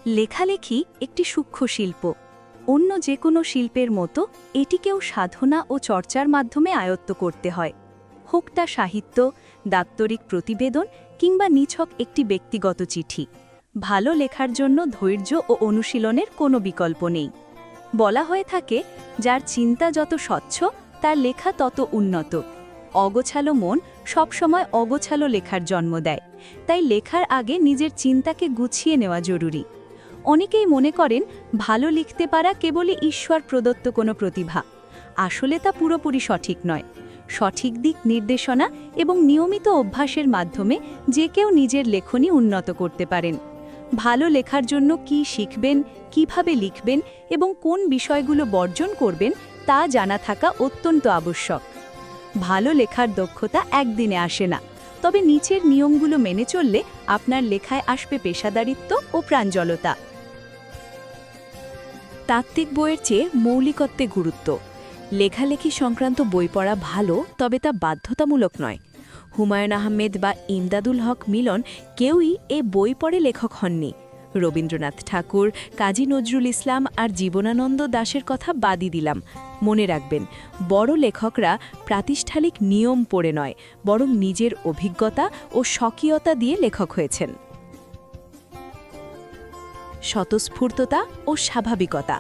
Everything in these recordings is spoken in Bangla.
লেখালেখি একটি সূক্ষ্ম শিল্প। অন্য যে কোনো শিল্পের মতো এটিকেও সাধনা ও চর্চার মাধ্যমে আয়ত্ত করতে হয়। হোক তা সাহিত্য, দাপ্তরিক প্রতিবেদন কিংবা নিছক একটি ব্যক্তিগত চিঠি। ভালো লেখার জন্য ধৈর্য ও অনুশীলনের কোনো বিকল্প নেই। বলা হয়ে থাকে, যার চিন্তা যত স্বচ্ছ তার লেখা তত উন্নত। অগোছালো মন সবসময় অগোছালো লেখার জন্ম দেয়। তাই লেখার আগে নিজের চিন্তাকে গুছিয়ে নেওয়া জরুরি। অনেকেই মনে করেন ভালো লিখতে পারা কেবলই ঈশ্বর প্রদত্ত কোনো প্রতিভা। আসলে তা পুরোপুরি সঠিক নয়। সঠিক দিক নির্দেশনা এবং নিয়মিত অভ্যাসের মাধ্যমে যে কেউ নিজের লেখনী উন্নত করতে পারেন। ভালো লেখার জন্য কি শিখবেন, কিভাবে লিখবেন এবং কোন বিষয়গুলো বর্জন করবেন তা জানা থাকা অত্যন্ত আবশ্যক। ভালো লেখার দক্ষতা একদিনে আসে না, তবে নিচের নিয়মগুলো মেনে চললে আপনার লেখায় আসবে পেশাদারিত্ব ও প্রাঞ্জলতা। তাত্ত্বিক বইয়ের চেয়ে মৌলিকত্বে গুরুত্ব। লেখালেখি সংক্রান্ত বই পড়া ভালো, তবে তা বাধ্যতামূলক নয়। হুমায়ুন আহমেদ বা ইমদাদুল হক মিলন কেউই এ বই পড়ে লেখক হননি। রবীন্দ্রনাথ ঠাকুর, কাজী নজরুল ইসলাম আর জীবনানন্দ দাশের কথা বাদই দিলাম। মনে রাখবেন, বড় লেখকরা প্রাতিষ্ঠানিক নিয়ম পড়ে নয়, বরং নিজের অভিজ্ঞতা ও স্বকীয়তা দিয়ে লেখক হয়েছেন। স্বতঃস্ফূর্ততা ও স্বাভাবিকতা।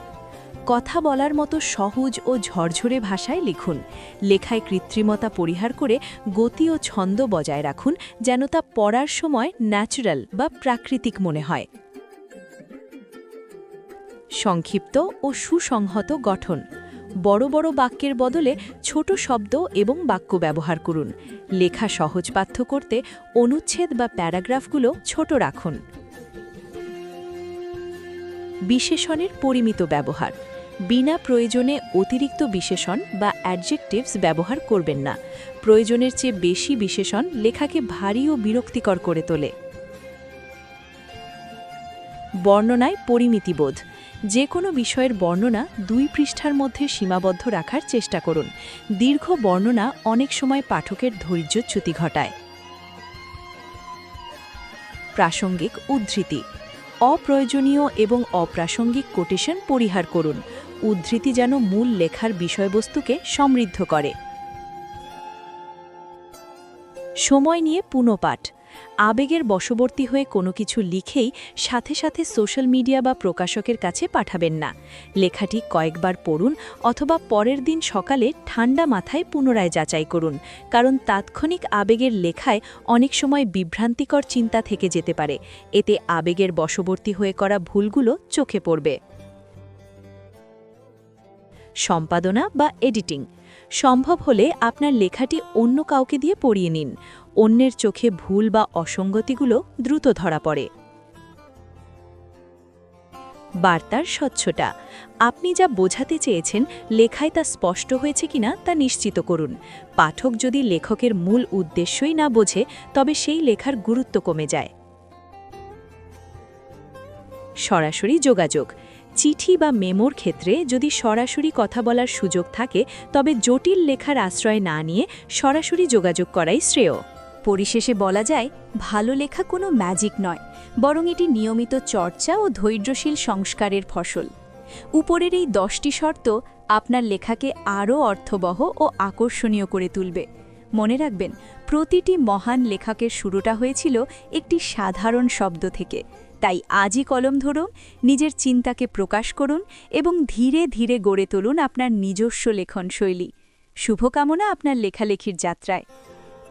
কথা বলার মতো সহজ ও ঝরঝরে ভাষায় লিখুন। লেখায় কৃত্রিমতা পরিহার করে গতি ও ছন্দ বজায় রাখুন, যেন তা পড়ার সময় ন্যাচারাল বা প্রাকৃতিক মনে হয়। সংক্ষিপ্ত ও সুসংহত গঠন। বড় বড় বাক্যের বদলে ছোট শব্দ এবং বাক্য ব্যবহার করুন। লেখা সহজপাঠ্য করতে অনুচ্ছেদ বা প্যারাগ্রাফগুলো ছোট রাখুন। বিশেষণের পরিমিত ব্যবহার। বিনা প্রয়োজনে অতিরিক্ত বিশেষণ বা অ্যাডজেক্টিভস ব্যবহার করবেন না। প্রয়োজনের চেয়ে বেশি বিশেষণ লেখাকে ভারী ও বিরক্তিকর করে তোলে। বর্ণনায় পরিমিতিবোধ। যে কোনো বিষয়ের বর্ণনা 2 পৃষ্ঠার মধ্যে সীমাবদ্ধ রাখার চেষ্টা করুন। দীর্ঘ বর্ণনা অনেক সময় পাঠকের ধৈর্যচ্যুতি ঘটায়। প্রাসঙ্গিক উদ্ধৃতি। অপ্রয়োজনীয় এবং অপ্রাসঙ্গিক কোটেশন পরিহার করুন। উদ্ধৃতি যেন মূল লেখার বিষয়বস্তুকে সমৃদ্ধ করে। সময় নিয়ে পুনঃপাঠ। আবেগের বশবর্তী হয়ে কোনো কিছু লিখেই সাথে সাথে সোশ্যাল মিডিয়া বা প্রকাশকের কাছে পাঠাবেন না। লেখাটি কয়েকবার পড়ুন অথবা পরের দিন সকালে ঠান্ডা মাথায় পুনরায় যাচাই করুন, কারণ তাৎক্ষণিক আবেগের লেখায় অনেক সময় বিভ্রান্তিকর চিন্তা থেকে যেতে পারে। এতে আবেগের বশবর্তী হয়ে করা ভুলগুলো চোখে পড়বে। সম্পাদনা বা এডিটিং। সম্ভব হলে আপনার লেখাটি অন্য কাউকে দিয়ে পড়িয়ে নিন। অন্যের চোখে ভুল বা অসঙ্গতিগুলো দ্রুত ধরা পড়ে। বার্তার স্বচ্ছতা। আপনি যা বোঝাতে চেয়েছেন লেখায় তা স্পষ্ট হয়েছে কিনা তা নিশ্চিত করুন। পাঠক যদি লেখকের মূল উদ্দেশ্যই না বোঝে, তবে সেই লেখার গুরুত্ব কমে যায়। সরাসরি যোগাযোগ। চিঠি বা মেমোর ক্ষেত্রে যদি সরাসরি কথা বলার সুযোগ থাকে, তবে জটিল লেখার আশ্রয় না নিয়ে সরাসরি যোগাযোগ করাই শ্রেয়। পরিশেষে বলা যায়, ভালো লেখা কোনো ম্যাজিক নয়, বরং এটি নিয়মিত চর্চা ও ধৈর্যশীল সংস্কারের ফসল। উপরের এই 10টি শর্ত আপনার লেখাকে আরও অর্থবহ ও আকর্ষণীয় করে তুলবে। মনে রাখবেন, প্রতিটি মহান লেখকের শুরুটা হয়েছিল একটি সাধারণ শব্দ থেকে। তাই আজই কলম ধরুন, নিজের চিন্তাকে প্রকাশ করুন এবং ধীরে ধীরে গড়ে তুলুন আপনার নিজস্ব লেখন শৈলী। শুভকামনা আপনার লেখালেখির যাত্রায়।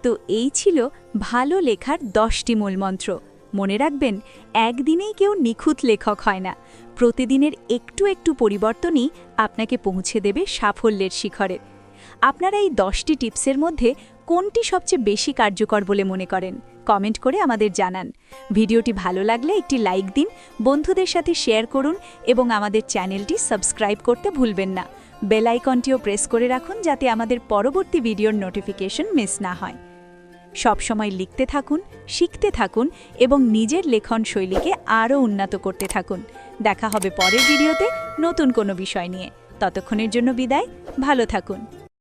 তো এই ছিল ভালো লেখার 10টি মূলমন্ত্র। মনে রাখবেন, একদিনেই কেউ নিখুঁত লেখক হয় না। প্রতিদিনের একটু একটু পরিবর্তনই আপনাকে পৌঁছে দেবে সাফল্যের শিখরে। আপনারা এই 10টি টিপসের মধ্যে কোনটি সবচেয়ে বেশি কার্যকর বলে মনে করেন? কমেন্ট করে আমাদের জানান। ভিডিওটি ভালো লাগলে একটি লাইক দিন, বন্ধুদের সাথে শেয়ার করুন এবং আমাদের চ্যানেলটি সাবস্ক্রাইব করতে ভুলবেন না। বেল আইকনটিও প্রেস করে রাখুন, যাতে আমাদের পরবর্তী ভিডিওর নোটিফিকেশন মিস না হয়। সবসময় লিখতে থাকুন, শিখতে থাকুন এবং নিজের লেখন শৈলীকে আরও উন্নত করতে থাকুন। দেখা হবে পরের ভিডিওতে নতুন কোনো বিষয় নিয়ে। ততক্ষণের জন্য বিদায়, ভালো থাকুন।